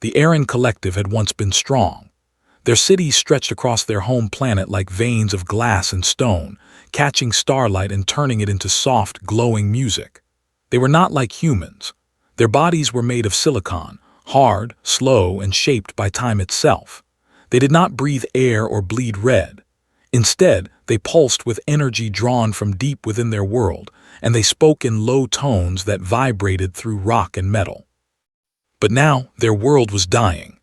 The Aran Collective had once been strong. Their cities stretched across their home planet like veins of glass and stone, catching starlight and turning it into soft, glowing music. They were not like humans. Their bodies were made of silicon, hard, slow, and shaped by time itself. They did not breathe air or bleed red. Instead, they pulsed with energy drawn from deep within their world, and they spoke in low tones that vibrated through rock and metal. But now, their world was dying.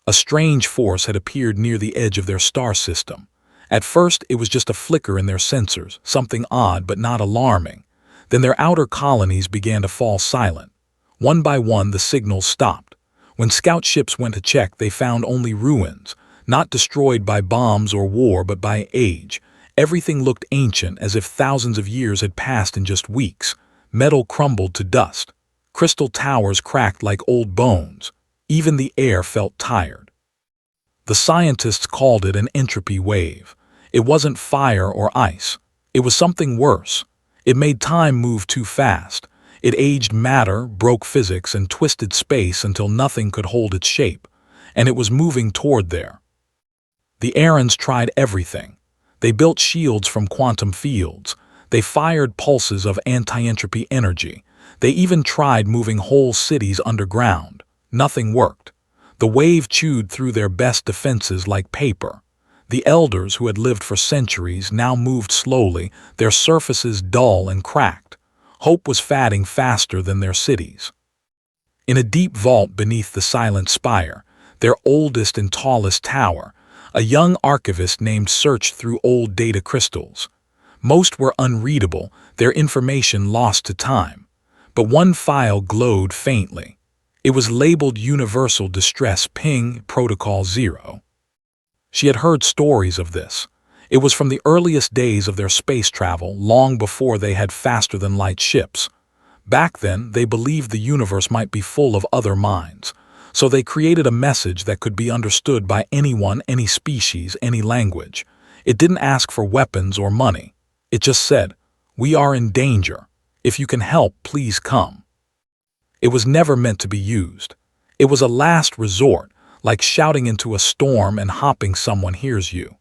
A strange force had appeared near the edge of their star system. At first, it was just a flicker in their sensors, something odd but not alarming. Then their outer colonies began to fall silent. One by one, the signals stopped. When scout ships went to check, they found only ruins, not destroyed by bombs or war but by age. Everything looked ancient, as if thousands of years had passed in just weeks. Metal crumbled to dust. Crystal towers cracked like old bones. Even the air felt tired. The scientists called it an entropy wave. It wasn't fire or ice. It was something worse. It made time move too fast. It aged matter, broke physics, and twisted space until nothing could hold its shape. And it was moving toward there. The Arans tried everything. They built shields from quantum fields. They fired pulses of anti-entropy energy. They even tried moving whole cities underground. Nothing worked. The wave chewed through their best defenses like paper. The elders, who had lived for centuries, now moved slowly, their surfaces dull and cracked. Hope was fading faster than their cities. In a deep vault beneath the silent spire, their oldest and tallest tower, a young archivist named searched through old data crystals. Most were unreadable, their information lost to time. But one file glowed faintly. It was labeled Universal Distress Ping Protocol 0. She had heard stories of this. It was from the earliest days of their space travel, long before they had faster-than-light ships. Back then, they believed the universe might be full of other minds, so they created a message that could be understood by anyone, any species, any language. It didn't ask for weapons or money. It just said, "We are in danger. If you can help, please come." It was never meant to be used. It was a last resort, like shouting into a storm and hoping someone hears you.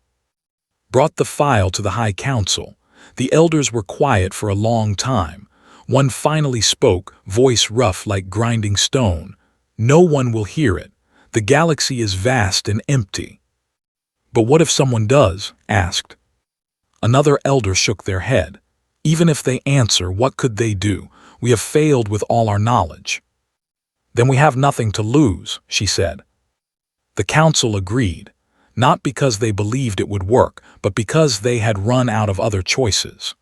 Brought the file to the High Council. The elders were quiet for a long time. One finally spoke, voice rough like grinding stone. "No one will hear it. The galaxy is vast and empty." "But what if someone does?" asked. Another elder shook their head. "Even if they answer, what could they do? We have failed with all our knowledge." "Then we have nothing to lose," she said. The council agreed, not because they believed it would work, but because they had run out of other choices.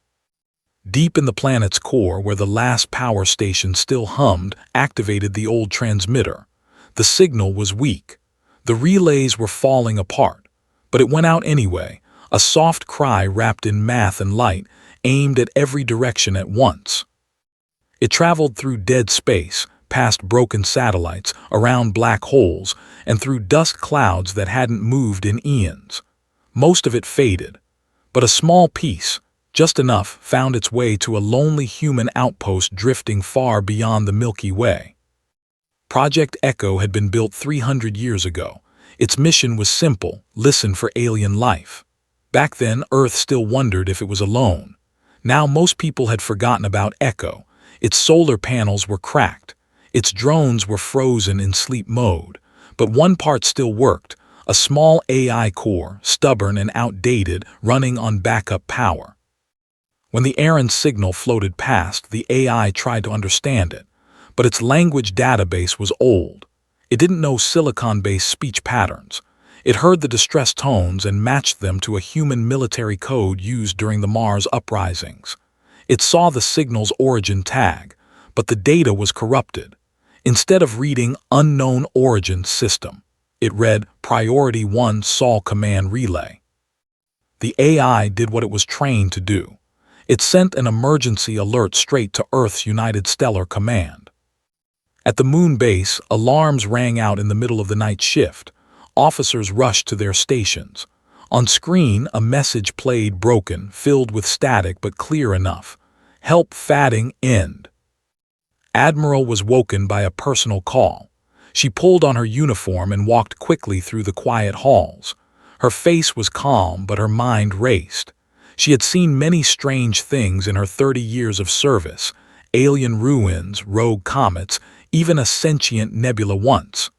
Deep in the planet's core, where the last power station still hummed, activated the old transmitter. The signal was weak. The relays were falling apart, but it went out anyway, a soft cry wrapped in math and light, aimed at every direction at once. It traveled through dead space, past broken satellites, around black holes, and through dust clouds that hadn't moved in eons. Most of it faded, but a small piece, just enough, found its way to a lonely human outpost drifting far beyond the Milky Way. Project Echo had been built 300 years ago. Its mission was simple: listen for alien life. Back then, Earth still wondered if it was alone. Now most people had forgotten about Echo. Its solar panels were cracked. Its drones were frozen in sleep mode. But one part still worked, a small AI core, stubborn and outdated, running on backup power. When the Aran signal floated past, the AI tried to understand it, but its language database was old. It didn't know silicon-based speech patterns. It heard the distress tones and matched them to a human military code used during the Mars uprisings. It saw the signal's origin tag, but the data was corrupted. Instead of reading Unknown Origin System, it read Priority 1 Sol Command Relay. The AI did what it was trained to do. It sent an emergency alert straight to Earth's United Stellar Command. At the moon base, alarms rang out in the middle of the night shift. Officers rushed to their stations. On screen, a message played, broken, filled with static but clear enough. "Help, fatting, end." Admiral was woken by a personal call. She pulled on her uniform and walked quickly through the quiet halls. Her face was calm, but her mind raced. She had seen many strange things in her 30 years of service: alien ruins, rogue comets, even a sentient nebula once.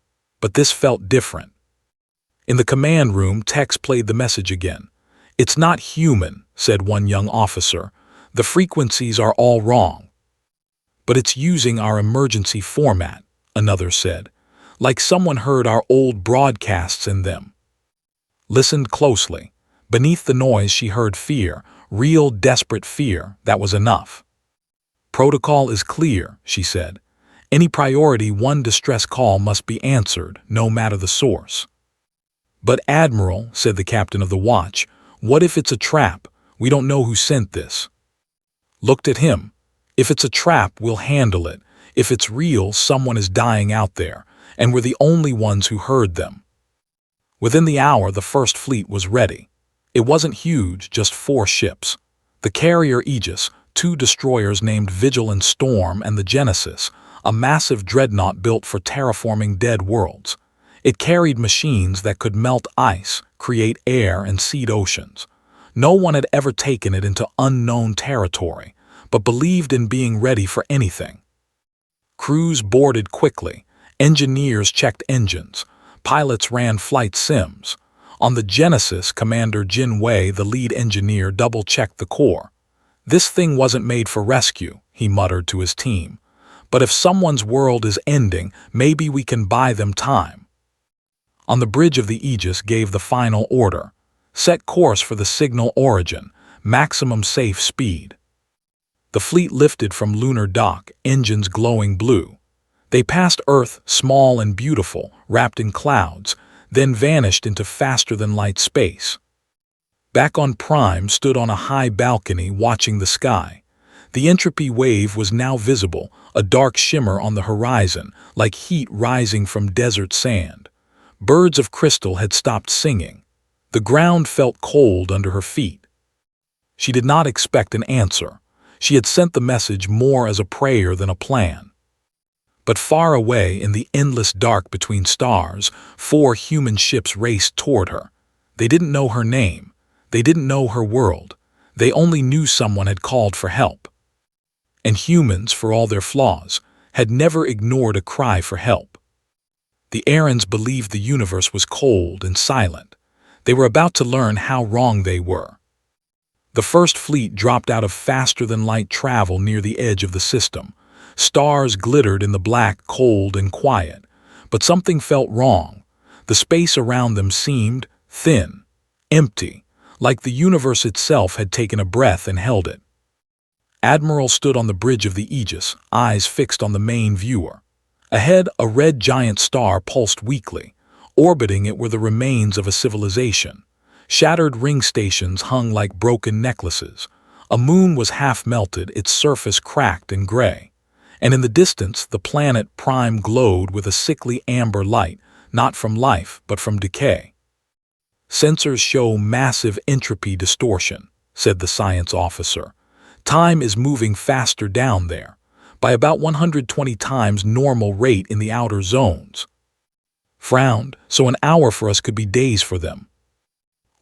But this felt different. In the command room, Tex played the message again. "It's not human," said one young officer. "The frequencies are all wrong." "But it's using our emergency format," another said. "Like someone heard our old broadcasts in them." Listened closely. Beneath the noise she heard fear, real desperate fear. That was enough. "Protocol is clear," she said. "Any priority 1 distress call must be answered, no matter the source." "But Admiral," said the captain of the watch, "what if it's a trap? We don't know who sent this." Looked at him. "If it's a trap, we'll handle it. If it's real, someone is dying out there, and we're the only ones who heard them." Within the hour, the First Fleet was ready. It wasn't huge, just 4 ships. The carrier Aegis, 2 destroyers named Vigil and Storm, and the Genesis, a massive dreadnought built for terraforming dead worlds. It carried machines that could melt ice, create air, and seed oceans. No one had ever taken it into unknown territory, but believed in being ready for anything. Crews boarded quickly. Engineers checked engines. Pilots ran flight sims. On the Genesis, Commander Jin Wei, the lead engineer, double-checked the core. "This thing wasn't made for rescue," he muttered to his team. "But if someone's world is ending, maybe we can buy them time." On the bridge of the Aegis gave the final order. "Set course for the signal origin, maximum safe speed." The fleet lifted from lunar dock, engines glowing blue. They passed Earth, small and beautiful, wrapped in clouds, then vanished into faster-than-light space. Back on Prime, stood on a high balcony watching the sky. The entropy wave was now visible, a dark shimmer on the horizon, like heat rising from desert sand. Birds of crystal had stopped singing. The ground felt cold under her feet. She did not expect an answer. She had sent the message more as a prayer than a plan. But far away, in the endless dark between stars, 4 human ships raced toward her. They didn't know her name. They didn't know her world. They only knew someone had called for help. And humans, for all their flaws, had never ignored a cry for help. The Aarons believed the universe was cold and silent. They were about to learn how wrong they were. The First Fleet dropped out of faster-than-light travel near the edge of the system. Stars glittered in the black, cold and quiet. But something felt wrong. The space around them seemed thin, empty, like the universe itself had taken a breath and held it. Admiral stood on the bridge of the Aegis, eyes fixed on the main viewer. Ahead, a red giant star pulsed weakly. Orbiting it were the remains of a civilization. Shattered ring stations hung like broken necklaces. A moon was half melted, its surface cracked and gray. And in the distance, the planet Prime glowed with a sickly amber light, not from life, but from decay. "Sensors show massive entropy distortion," said the science officer. "Time is moving faster down there, by about 120 times normal rate in the outer zones." Frowned, "So an hour for us could be days for them."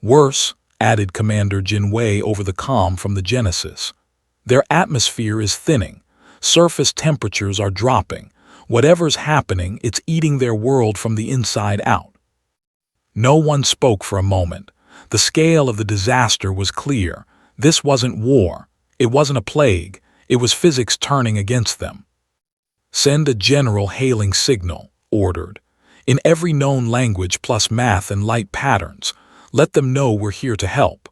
"Worse," added Commander Jin Wei over the comm from the Genesis. "Their atmosphere is thinning. Surface temperatures are dropping. Whatever's happening, it's eating their world from the inside out." No one spoke for a moment. The scale of the disaster was clear. This wasn't war. It wasn't a plague. It was physics turning against them. "Send a general hailing signal," ordered. "In every known language plus math and light patterns. Let them know we're here to help."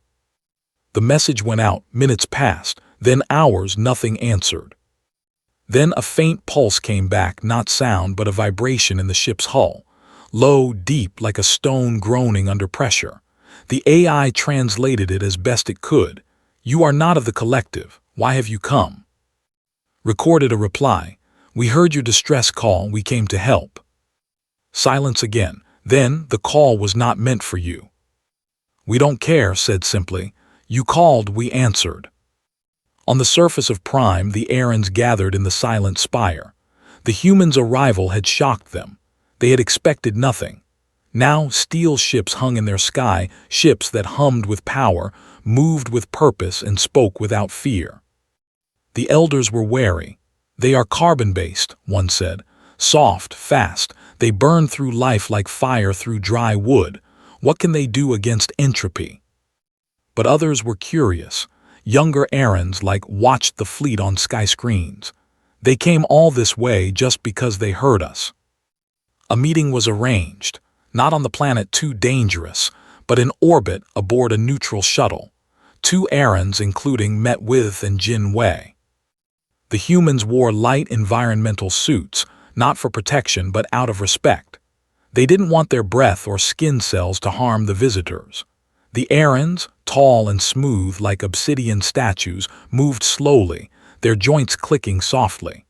The message went out, minutes passed, then hours, nothing answered. Then a faint pulse came back, not sound but a vibration in the ship's hull. Low, deep, like a stone groaning under pressure. The AI translated it as best it could. "You are not of the collective. Why have you come?" Recorded a reply. "We heard your distress call. We came to help." Silence again. Then, "The call was not meant for you." "We don't care," said simply. "You called, we answered." On the surface of Prime, the Aarons gathered in the silent spire. The humans' arrival had shocked them. They had expected nothing. Now steel ships hung in their sky, ships that hummed with power, moved with purpose, and spoke without fear. The elders were wary. "They are carbon-based," one said. "Soft, fast, they burn through life like fire through dry wood. What can they do against entropy?" But others were curious. Younger errands watched the fleet on sky screens. They came all this way just because they heard us. A meeting was arranged, not on the planet Too Dangerous, but in orbit aboard a neutral shuttle. 2 errands, including, met with and Jin Wei. The humans wore light environmental suits, not for protection but out of respect. They didn't want their breath or skin cells to harm the visitors. The errands, tall and smooth like obsidian statues, moved slowly, their joints clicking softly.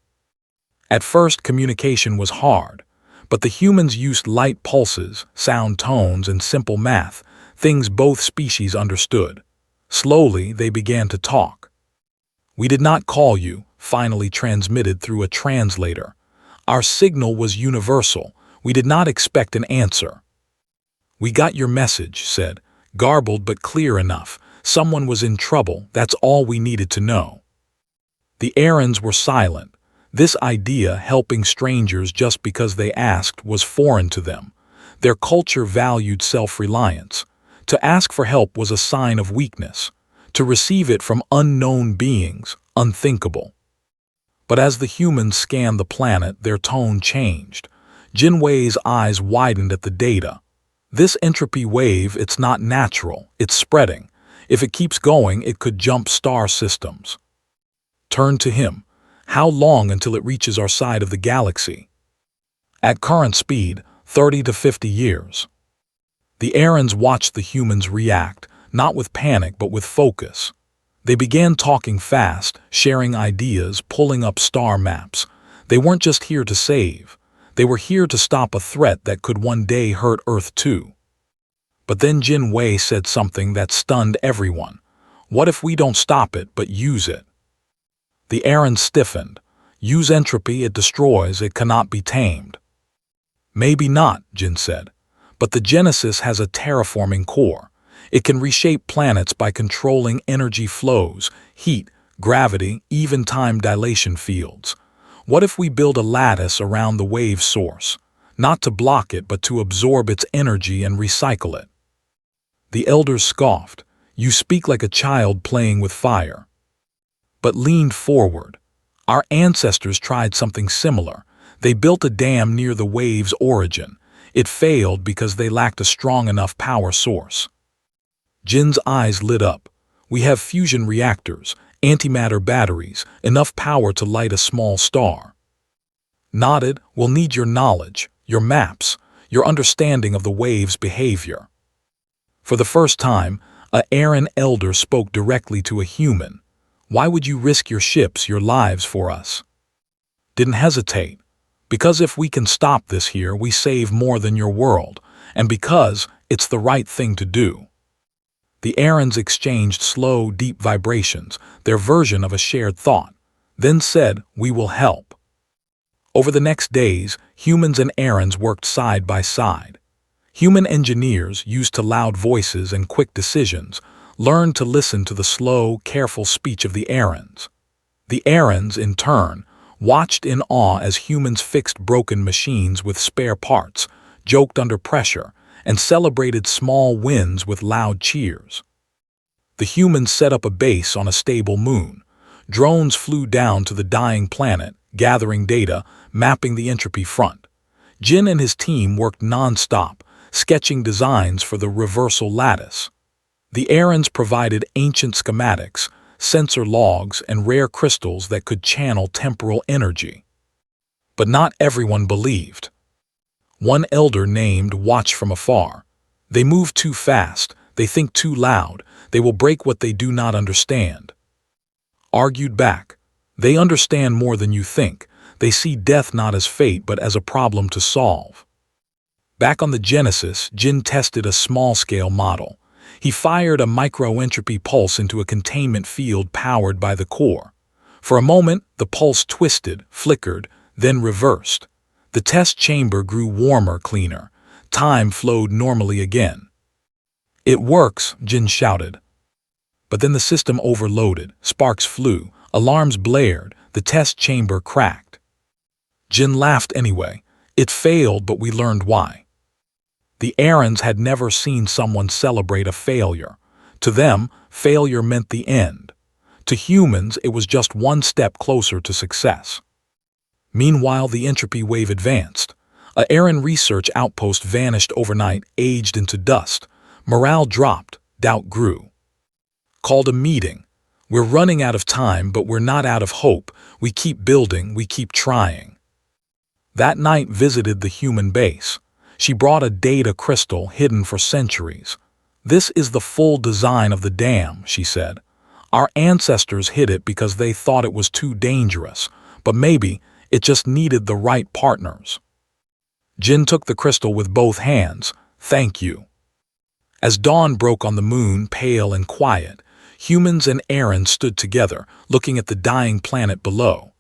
At first, communication was hard, but the humans used light pulses, sound tones, and simple math, things both species understood. Slowly, they began to talk. "We did not call you," finally transmitted through a translator. "Our signal was universal. We did not expect an answer." "We got your message," said, garbled but clear enough. "Someone was in trouble, that's all we needed to know." The errands were silent. This idea, helping strangers just because they asked, was foreign to them. Their culture valued self-reliance. To ask for help was a sign of weakness. To receive it from unknown beings, unthinkable. But as the humans scanned the planet, their tone changed. Jin Wei's eyes widened at the data. "This entropy wave, it's not natural, it's spreading. If it keeps going, it could jump star systems." Turned to him. "How long until it reaches our side of the galaxy?" "At current speed, 30 to 50 years. The errands watched the humans react, not with panic but with focus. They began talking fast, sharing ideas, pulling up star maps. They weren't just here to save. They were here to stop a threat that could one day hurt Earth too. But then Jin Wei said something that stunned everyone. "What if we don't stop it but use it?" The errand stiffened. "Use entropy, it destroys, it cannot be tamed." "Maybe not," Jin said. "But the Genesis has a terraforming core. It can reshape planets by controlling energy flows, heat, gravity, even time dilation fields. What if we build a lattice around the wave source, not to block it but to absorb its energy and recycle it?" The elders scoffed. "You speak like a child playing with fire." But leaned forward. "Our ancestors tried something similar. They built a dam near the wave's origin. It failed because they lacked a strong enough power source." Jin's eyes lit up. "We have fusion reactors, antimatter batteries, enough power to light a small star." Nodded. "We'll need your knowledge, your maps, your understanding of the wave's behavior." For the first time, a Aaron elder spoke directly to a human. "Why would you risk your ships, your lives for us?" Didn't hesitate. "Because if we can stop this here, we save more than your world, and because it's the right thing to do." The Aarons exchanged slow, deep vibrations, their version of a shared thought, then said, "We will help." Over the next days, humans and Aarons worked side by side. Human engineers, used to loud voices and quick decisions, learned to listen to the slow, careful speech of the Aarons. The Aarons, in turn, watched in awe as humans fixed broken machines with spare parts, joked under pressure, and celebrated small wins with loud cheers. The humans set up a base on a stable moon. Drones flew down to the dying planet, gathering data, mapping the entropy front. Jin and his team worked non-stop, sketching designs for the reversal lattice. The Aarons provided ancient schematics, sensor logs, and rare crystals that could channel temporal energy. But not everyone believed. One elder named watched from afar. "They move too fast, they think too loud, they will break what they do not understand." Argued back. "They understand more than you think. They see death not as fate but as a problem to solve." Back on the Genesis, Jin tested a small-scale model. He fired a micro-entropy pulse into a containment field powered by the core. For a moment, the pulse twisted, flickered, then reversed. The test chamber grew warmer, cleaner. Time flowed normally again. "It works," Jin shouted. But then the system overloaded, sparks flew, alarms blared, the test chamber cracked. Jin laughed anyway. It failed, but we learned why. The Aarons had never seen someone celebrate a failure. To them, failure meant the end. To humans, it was just one step closer to success. Meanwhile, the entropy wave advanced. A Aaron research outpost vanished overnight, aged into dust. Morale dropped, doubt grew. Called a meeting. "We're running out of time, but we're not out of hope. We keep building, we keep trying." That night visited the human base. She brought a data crystal hidden for centuries. "This is the full design of the dam," she said. "Our ancestors hid it because they thought it was too dangerous, but maybe it just needed the right partners." Jin took the crystal with both hands. "Thank you." As dawn broke on the moon, pale and quiet, humans and Aaron stood together, looking at the dying planet below.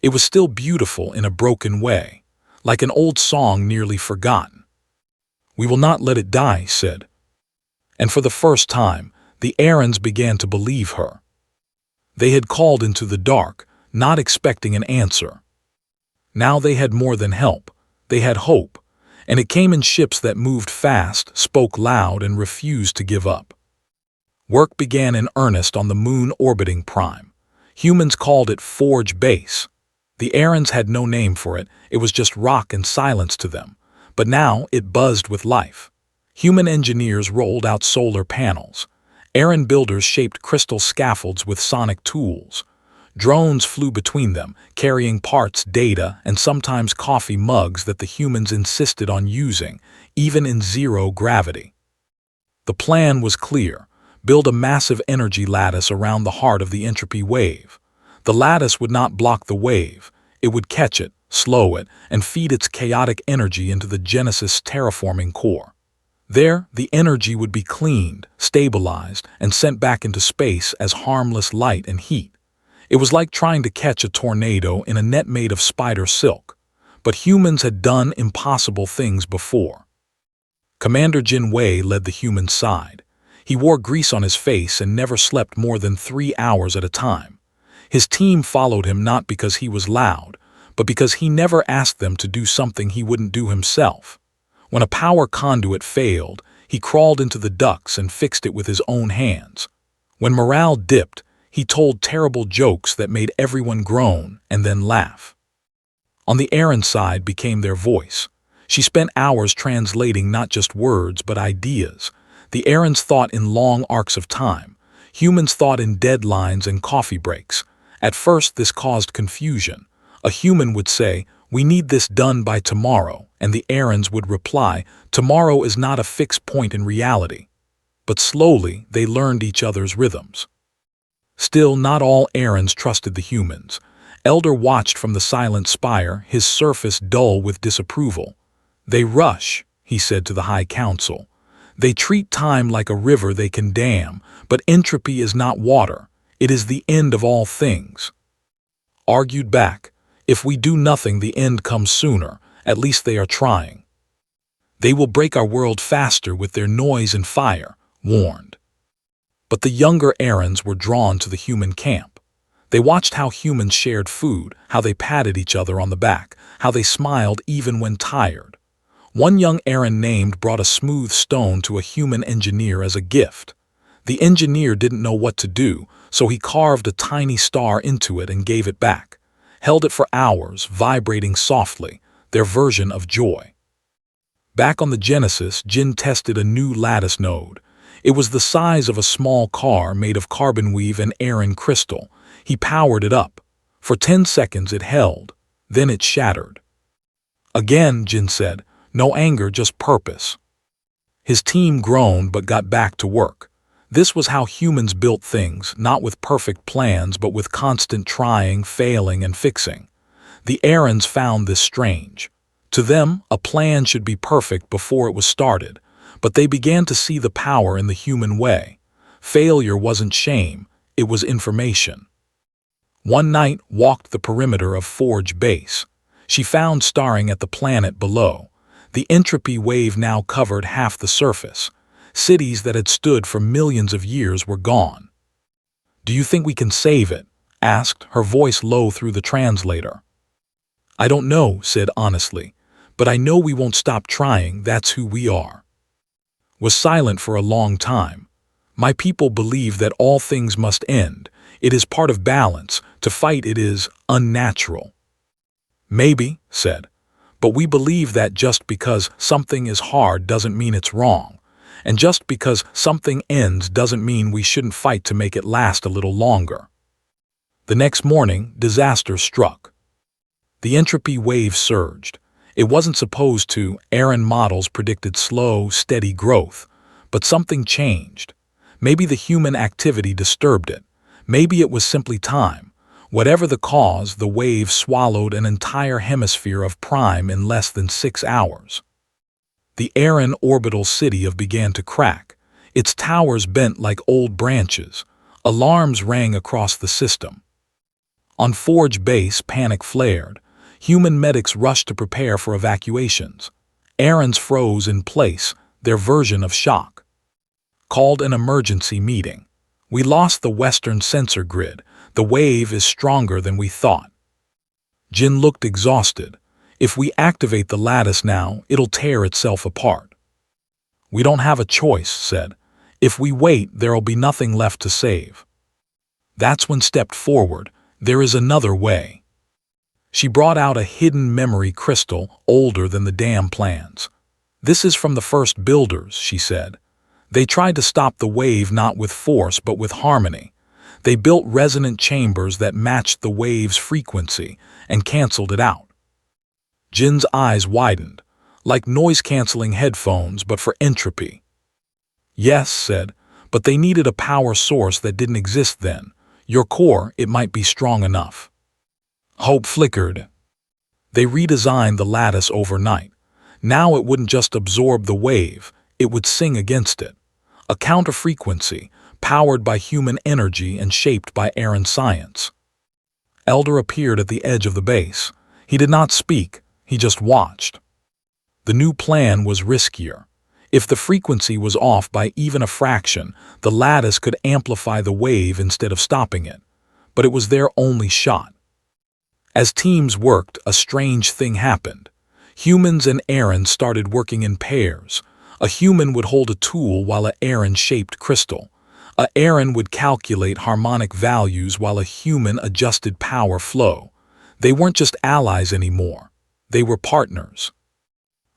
It was still beautiful in a broken way, like an old song nearly forgotten. "We will not let it die," he said. And for the first time, the Aarons began to believe her. They had called into the dark, not expecting an answer. Now they had more than help. They had hope, and it came in ships that moved fast, spoke loud, and refused to give up. Work began in earnest on the moon orbiting Prime. Humans called it Forge Base. The Aarons had no name for it, it was just rock and silence to them. But now it buzzed with life. Human engineers rolled out solar panels. Aaron builders shaped crystal scaffolds with sonic tools. Drones flew between them, carrying parts, data, and sometimes coffee mugs that the humans insisted on using, even in zero gravity. The plan was clear. Build a massive energy lattice around the heart of the entropy wave. The lattice would not block the wave. It would catch it, slow it, and feed its chaotic energy into the Genesis terraforming core. There, the energy would be cleaned, stabilized, and sent back into space as harmless light and heat. It was like trying to catch a tornado in a net made of spider silk. But humans had done impossible things before. Commander Jin Wei led the human side. He wore grease on his face and never slept more than 3 hours at a time. His team followed him not because he was loud, but because he never asked them to do something he wouldn't do himself. When a power conduit failed, he crawled into the ducts and fixed it with his own hands. When morale dipped, he told terrible jokes that made everyone groan and then laugh. On the Aaron side became their voice. She spent hours translating not just words but ideas. The Aarons thought in long arcs of time. Humans thought in deadlines and coffee breaks. At first this caused confusion. A human would say, "We need this done by tomorrow," and the Aarons would reply, "Tomorrow is not a fixed point in reality." But slowly they learned each other's rhythms. Still, not all Aarons trusted the humans. Elder watched from the silent spire, his surface dull with disapproval. "They rush," he said to the High Council. "They treat time like a river they can dam, but entropy is not water. It is the end of all things." Argued back, "If we do nothing, the end comes sooner. At least they are trying." "They will break our world faster with their noise and fire," warned. But the younger Aarons were drawn to the human camp. They watched how humans shared food, how they patted each other on the back, how they smiled even when tired. One young Aaron named brought a smooth stone to a human engineer as a gift. The engineer didn't know what to do, so he carved a tiny star into it and gave it back. Held it for hours, vibrating softly, their version of joy. Back on the Genesis, Jin tested a new lattice node. It was the size of a small car made of carbon weave and Aaron crystal. He powered it up. For 10 seconds it held. Then it shattered. "Again," Jin said, "no anger, just purpose." His team groaned but got back to work. This was how humans built things, not with perfect plans but with constant trying, failing, and fixing. The Aarons found this strange. To them, a plan should be perfect before it was started. But they began to see the power in the human way. Failure wasn't shame, it was information. One night walked the perimeter of Forge Base. She found staring at the planet below. The entropy wave now covered half the surface. Cities that had stood for millions of years were gone. "Do you think we can save it?" asked, her voice low through the translator. "I don't know," said honestly, "but I know we won't stop trying. That's who we are." Was silent for a long time. "My people believe that all things must end. It is part of balance. To fight it is unnatural." "Maybe," said, "but we believe that just because something is hard doesn't mean it's wrong. And just because something ends doesn't mean we shouldn't fight to make it last a little longer." The next morning, disaster struck. The entropy wave surged. It wasn't supposed to. Aaron models predicted slow, steady growth. But something changed. Maybe the human activity disturbed it. Maybe it was simply time. Whatever the cause, the wave swallowed an entire hemisphere of Prime in less than 6 hours. The Aaron orbital city began to crack. Its towers bent like old branches. Alarms rang across the system. On Forge Base, panic flared. Human medics rushed to prepare for evacuations. Aaron's froze in place, their version of shock. Called an emergency meeting. "We lost the western sensor grid. The wave is stronger than we thought." Jin looked exhausted. "If we activate the lattice now, it'll tear itself apart." "We don't have a choice," said. "If we wait, there'll be nothing left to save." That's when stepped forward. "There is another way." She brought out a hidden memory crystal, older than the dam plans. "This is from the first builders," she said. "They tried to stop the wave not with force but with harmony. They built resonant chambers that matched the wave's frequency and canceled it out." Jin's eyes widened, like noise-canceling headphones but for entropy. "Yes," said, "but they needed a power source that didn't exist then. Your core, it might be strong enough." Hope flickered. They redesigned the lattice overnight. Now it wouldn't just absorb the wave, it would sing against it. A counter-frequency, powered by human energy and shaped by Aaron science. Elder appeared at the edge of the base. He did not speak, he just watched. The new plan was riskier. If the frequency was off by even a fraction, the lattice could amplify the wave instead of stopping it. But it was their only shot. As teams worked, a strange thing happened. Humans and Aaron started working in pairs. A human would hold a tool while an Aaron-shaped crystal. A Aaron would calculate harmonic values while a human adjusted power flow. They weren't just allies anymore. They were partners.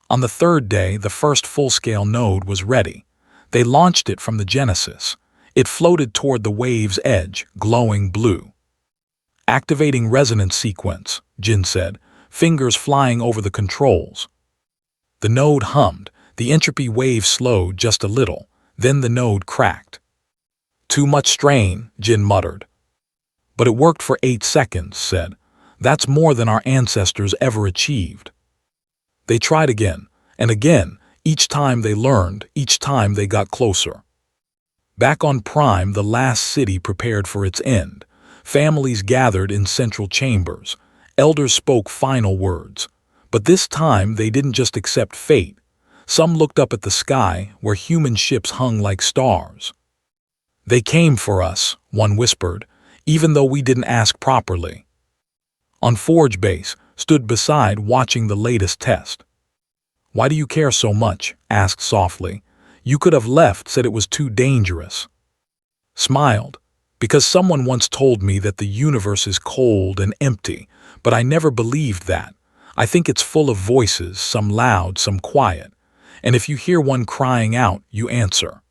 On the third day, the first full-scale node was ready. They launched it from the Genesis. It floated toward the wave's edge, glowing blue. "Activating resonance sequence," Jin said, fingers flying over the controls. The node hummed. The entropy wave slowed just a little. Then the node cracked. "Too much strain," Jin muttered. "But it worked for 8 seconds, said. "That's more than our ancestors ever achieved." They tried again, and again. Each time they learned, each time they got closer. Back on Prime, the last city prepared for its end. Families gathered in central chambers. Elders spoke final words. But this time they didn't just accept fate. Some looked up at the sky, where human ships hung like stars. "They came for us," one whispered, "even though we didn't ask properly." On Forge Base, stood beside watching the latest test. "Why do you care so much?" asked softly. "You could have left, said it was too dangerous." Smiled. "Because someone once told me that the universe is cold and empty, but I never believed that. I think it's full of voices, some loud, some quiet. And if you hear one crying out, you answer."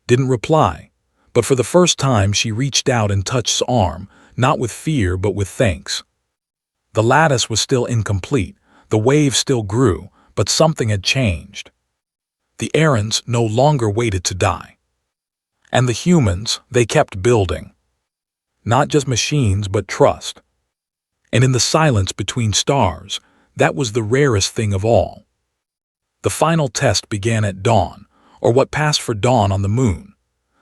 Didn't reply. But for the first time she reached out and touched his arm, not with fear but with thanks. The lattice was still incomplete, the wave still grew, but something had changed. The Aarons no longer waited to die. And the humans, they kept building. Not just machines, but trust. And in the silence between stars, that was the rarest thing of all. The final test began at dawn, or what passed for dawn on the moon.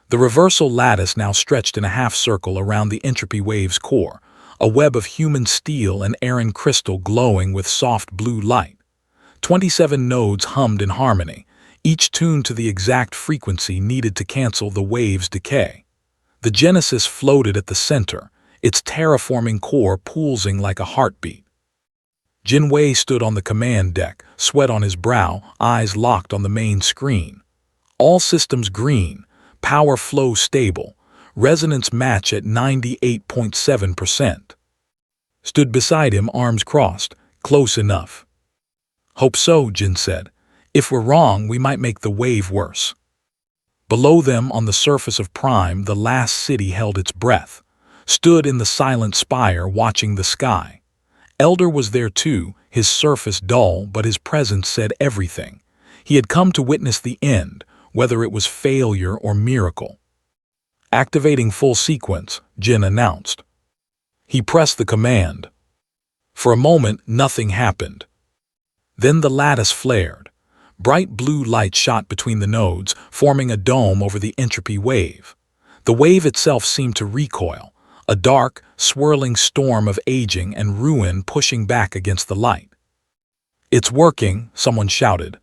The reversal lattice now stretched in a half-circle around the entropy wave's core, a web of human steel and Aran crystal glowing with soft blue light. 27 nodes hummed in harmony, each tuned to the exact frequency needed to cancel the wave's decay. The Genesis floated at the center, its terraforming core pulsing like a heartbeat. Jinwei stood on the command deck, sweat on his brow, eyes locked on the main screen. All systems green, power flow stable, resonance match at 98.7%. Stood beside him, arms crossed, close enough. Hope so, Jin said. If we're wrong, we might make the wave worse. Below them, on the surface of Prime, the last city held its breath, stood in the silent spire watching the sky. Elder was there too, his surface dull, but his presence said everything. He had come to witness the end, whether it was failure or miracle. Activating full sequence, Jin announced. He pressed the command. For a moment, nothing happened. Then the lattice flared. Bright blue light shot between the nodes, forming a dome over the entropy wave. The wave itself seemed to recoil, a dark, swirling storm of aging and ruin pushing back against the light. "It's working," someone shouted.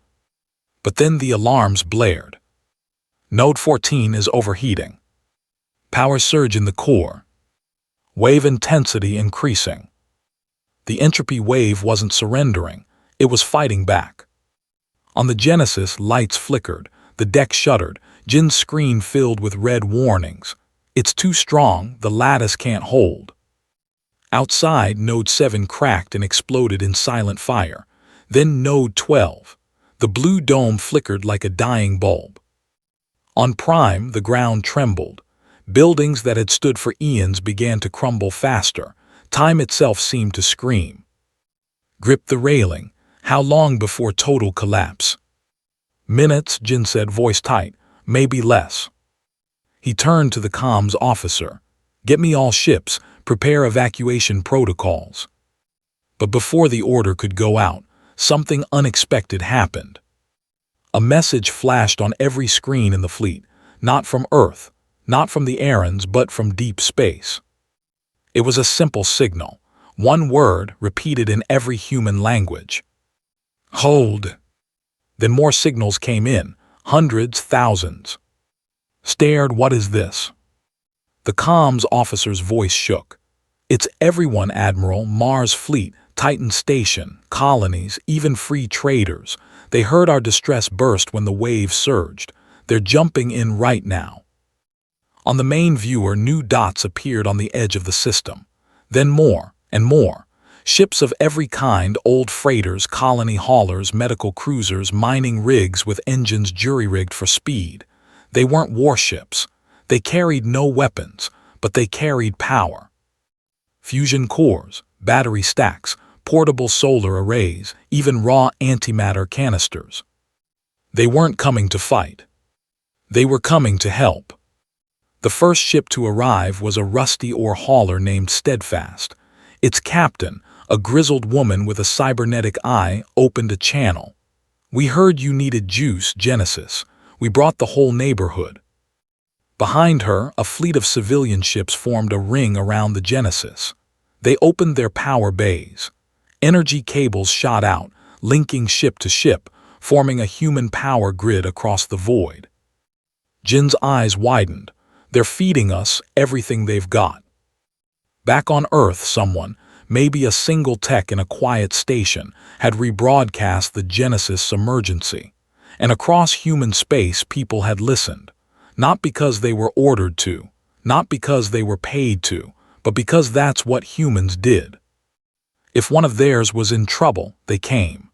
But then the alarms blared. "Node 14 is overheating. Power surge in the core. Wave intensity increasing." The entropy wave wasn't surrendering, it was fighting back. On the Genesis, lights flickered, the deck shuddered, Jin's screen filled with red warnings. "It's too strong, the lattice can't hold." Outside, Node 7 cracked and exploded in silent fire. Then Node 12. The blue dome flickered like a dying bulb. On Prime, the ground trembled. Buildings that had stood for eons began to crumble faster. Time itself seemed to scream. "Grip the railing. How long before total collapse?" "Minutes," Jin said, voice tight. "Maybe less." He turned to the comms officer. "Get me all ships. Prepare evacuation protocols." But before the order could go out, something unexpected happened. A message flashed on every screen in the fleet, not from Earth, not from the Arans, but from deep space. It was a simple signal, one word repeated in every human language. "Hold." Then more signals came in, hundreds, thousands. Stared, "What is this?" The comms officer's voice shook. "It's everyone, Admiral, Mars fleet, Titan station, colonies, even free traders. They heard our distress burst when the wave surged. They're jumping in right now." On the main viewer, new dots appeared on the edge of the system. Then more and more. Ships of every kind, old freighters, colony haulers, medical cruisers, mining rigs with engines jury-rigged for speed. They weren't warships. They carried no weapons, but they carried power. Fusion cores, battery stacks, portable solar arrays, even raw antimatter canisters. They weren't coming to fight. They were coming to help. The first ship to arrive was a rusty ore hauler named Steadfast. Its captain, a grizzled woman with a cybernetic eye, opened a channel. "We heard you needed juice, Genesis. We brought the whole neighborhood." Behind her, a fleet of civilian ships formed a ring around the Genesis. They opened their power bays. Energy cables shot out, linking ship to ship, forming a human power grid across the void. Jin's eyes widened. "They're feeding us everything they've got." Back on Earth, someone, maybe a single tech in a quiet station, had rebroadcast the Genesis emergency. And across human space, people had listened. Not because they were ordered to, not because they were paid to, but because that's what humans did. If one of theirs was in trouble, they came.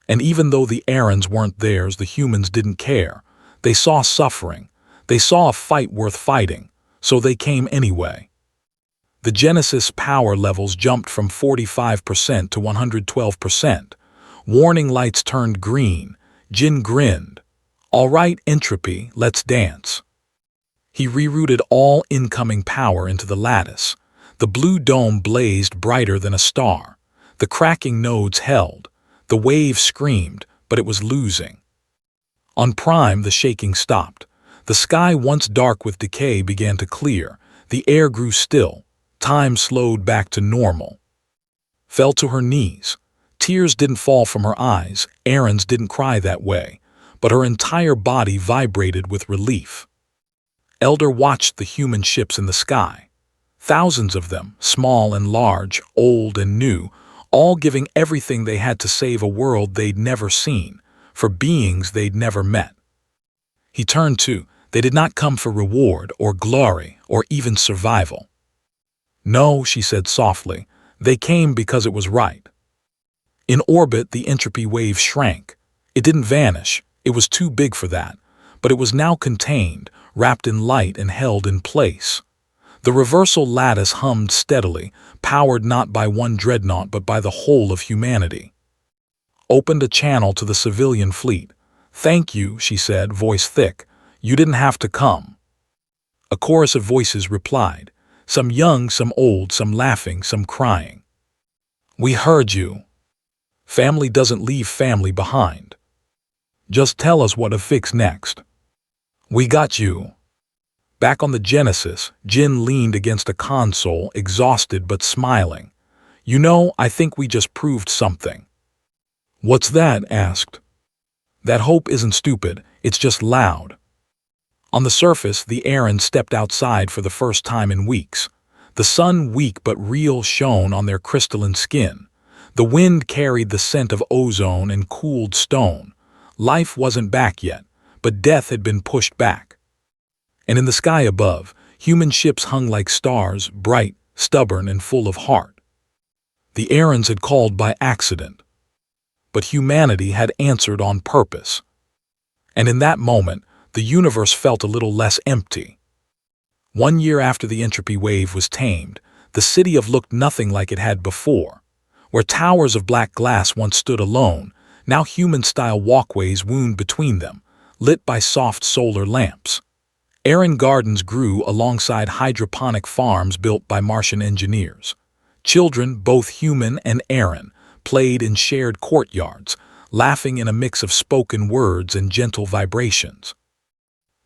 And even though the errands weren't theirs, the humans didn't care. They saw suffering. They saw a fight worth fighting, so they came anyway. The Genesis power levels jumped from 45% to 112%. Warning lights turned green. Jin grinned. "All right, entropy, let's dance." He rerouted all incoming power into the lattice. The blue dome blazed brighter than a star. The cracking nodes held. The wave screamed, but it was losing. On Prime, the shaking stopped. The sky, once dark with decay, began to clear. The air grew still. Time slowed back to normal. Fell to her knees. Tears didn't fall from her eyes. Erin's didn't cry that way, but her entire body vibrated with relief. Elder watched the human ships in the sky. Thousands of them, small and large, old and new, all giving everything they had to save a world they'd never seen, for beings they'd never met. He turned to. They did not come for reward or glory or even survival. No, she said softly, they came because it was right. In orbit, the entropy wave shrank. It didn't vanish. It was too big for that, but it was now contained, wrapped in light and held in place. The reversal lattice hummed steadily, powered not by one dreadnought but by the whole of humanity. Opened a channel to the civilian fleet. Thank you, she said, voice thick. You didn't have to come. A chorus of voices replied, some young, some old, some laughing, some crying. We heard you. Family doesn't leave family behind. Just tell us what to fix next. We got you. Back on the Genesis, Jin leaned against a console, exhausted but smiling. You know, I think we just proved something. What's that? Asked. That hope isn't stupid, it's just loud. On the surface, the Aaron stepped outside for the first time in weeks. The sun, weak but real, shone on their crystalline skin. The wind carried the scent of ozone and cooled stone. Life wasn't back yet, but death had been pushed back. And in the sky above, human ships hung like stars, bright, stubborn, and full of heart. The Aarons had called by accident, but humanity had answered on purpose. And in that moment, the universe felt a little less empty. 1 year after the entropy wave was tamed, the city of looked nothing like it had before. Where towers of black glass once stood alone, now human-style walkways wound between them, lit by soft solar lamps. Aran gardens grew alongside hydroponic farms built by Martian engineers. Children, both human and Aran, played in shared courtyards, laughing in a mix of spoken words and gentle vibrations.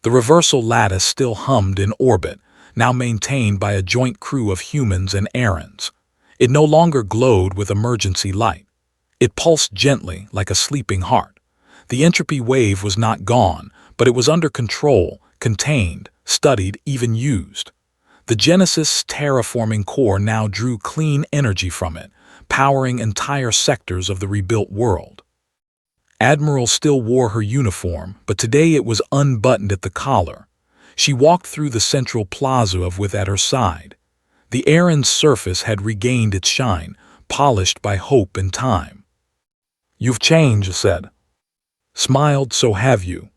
The reversal lattice still hummed in orbit, now maintained by a joint crew of humans and Arans. It no longer glowed with emergency light. It pulsed gently like a sleeping heart. The entropy wave was not gone, but it was under control, contained, studied, even used. The Genesis' terraforming core now drew clean energy from it, powering entire sectors of the rebuilt world. Admiral still wore her uniform, but today it was unbuttoned at the collar. She walked through the central plaza of with at her side. The Aran's surface had regained its shine, polished by hope and time. You've changed, said. Smiled, so have you.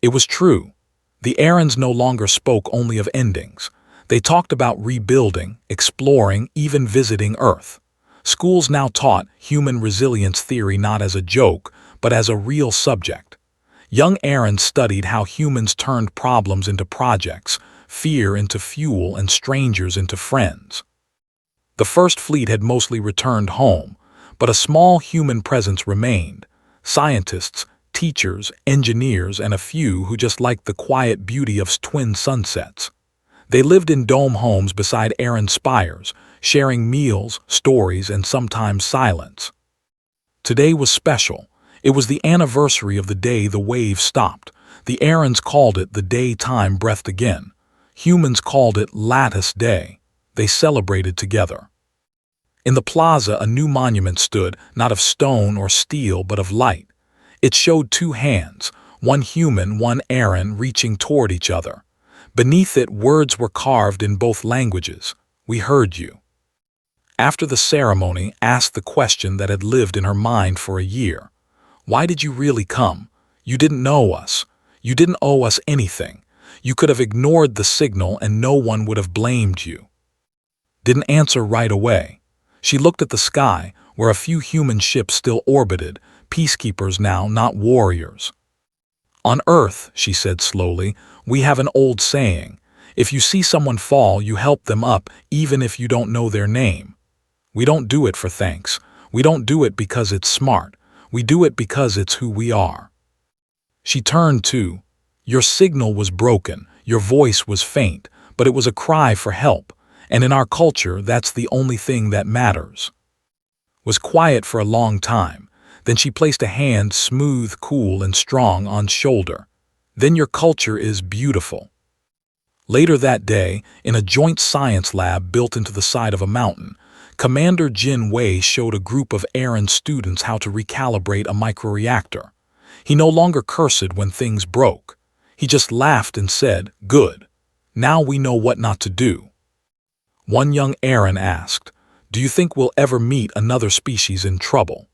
It was true. The Arans no longer spoke only of endings. They talked about rebuilding, exploring, even visiting Earth. Schools now taught human resilience theory not as a joke, but as a real subject. Young Arans studied how humans turned problems into projects, fear into fuel, and strangers into friends. The First Fleet had mostly returned home, but a small human presence remained. Scientists, teachers, engineers, and a few who just liked the quiet beauty of twin sunsets. They lived in dome homes beside Aran spires, sharing meals, stories, and sometimes silence. Today was special. It was the anniversary of the day the wave stopped. The Arans called it the day time breathed again. Humans called it Lattice Day. They celebrated together. In the plaza, a new monument stood, not of stone or steel, but of light. It showed two hands, one human, one Aran, reaching toward each other. Beneath it, words were carved in both languages. We heard you. After the ceremony, asked the question that had lived in her mind for a year. Why did you really come? You didn't know us. You didn't owe us anything. You could have ignored the signal and no one would have blamed you. Didn't answer right away. She looked at the sky, where a few human ships still orbited, peacekeepers now, not warriors. On Earth, she said slowly, we have an old saying. If you see someone fall, you help them up, even if you don't know their name. We don't do it for thanks. We don't do it because it's smart. We do it because it's who we are. She turned to. Your signal was broken, your voice was faint, but it was a cry for help. And in our culture, that's the only thing that matters. Was quiet for a long time. Then she placed a hand, smooth, cool, and strong, on shoulder. Then your culture is beautiful. Later that day, in a joint science lab built into the side of a mountain, Commander Jin Wei showed a group of errand students how to recalibrate a microreactor. He no longer cursed when things broke. He just laughed and said, "Good. Now we know what not to do." One young Aaron asked, "Do you think we'll ever meet another species in trouble?"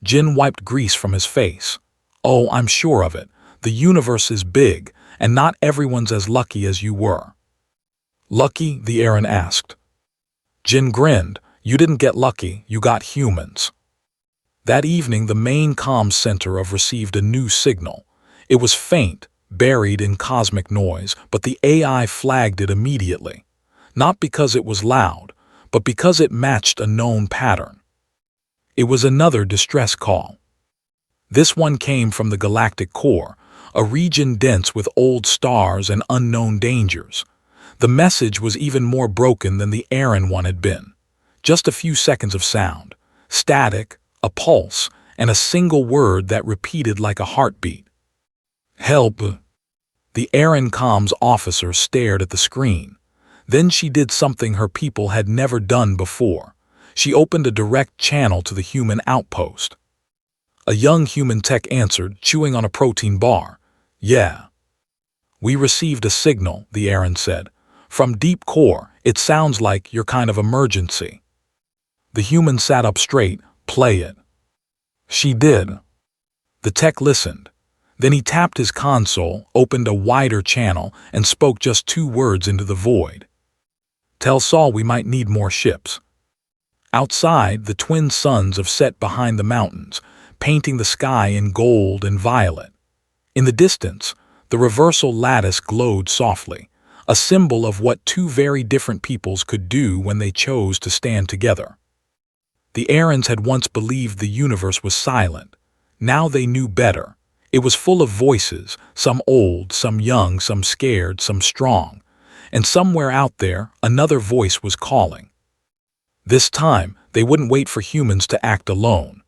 Jin wiped grease from his face. "Oh, I'm sure of it. The universe is big, and not everyone's as lucky as you were." "Lucky?" the Aaron asked. Jin grinned. "You didn't get lucky, you got humans." That evening, the main comms center received a new signal. It was faint, buried in cosmic noise, but the AI flagged it immediately. Not because it was loud, but because it matched a known pattern. It was another distress call. This one came from the galactic core, a region dense with old stars and unknown dangers. The message was even more broken than the Aaron one had been. Just a few seconds of sound, static, a pulse, and a single word that repeated like a heartbeat. "Help!" The Aaron comms officer stared at the screen. Then she did something her people had never done before. She opened a direct channel to the human outpost. A young human tech answered, chewing on a protein bar. "Yeah. We received a signal," the Aaron said. "From deep core, it sounds like your kind of emergency." The human sat up straight. "Play it." She did. The tech listened. Then he tapped his console, opened a wider channel, and spoke just 2 words into the void. "Tell Saul we might need more ships." Outside, the twin suns have set behind the mountains, painting the sky in gold and violet. In the distance, the reversal lattice glowed softly, a symbol of what 2 very different peoples could do when they chose to stand together. The Aarons had once believed the universe was silent. Now they knew better. It was full of voices, some old, some young, some scared, some strong. And somewhere out there, another voice was calling. This time, they wouldn't wait for humans to act alone.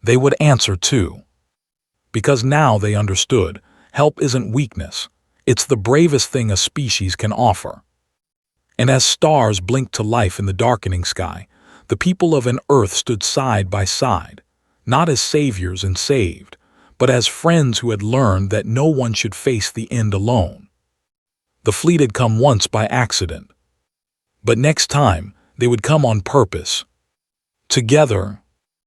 They would answer too. Because now they understood, help isn't weakness. It's the bravest thing a species can offer. And as stars blinked to life in the darkening sky, the people of an Earth stood side by side, not as saviors and saved, but as friends who had learned that no one should face the end alone. The fleet had come once by accident. But next time, they would come on purpose. Together,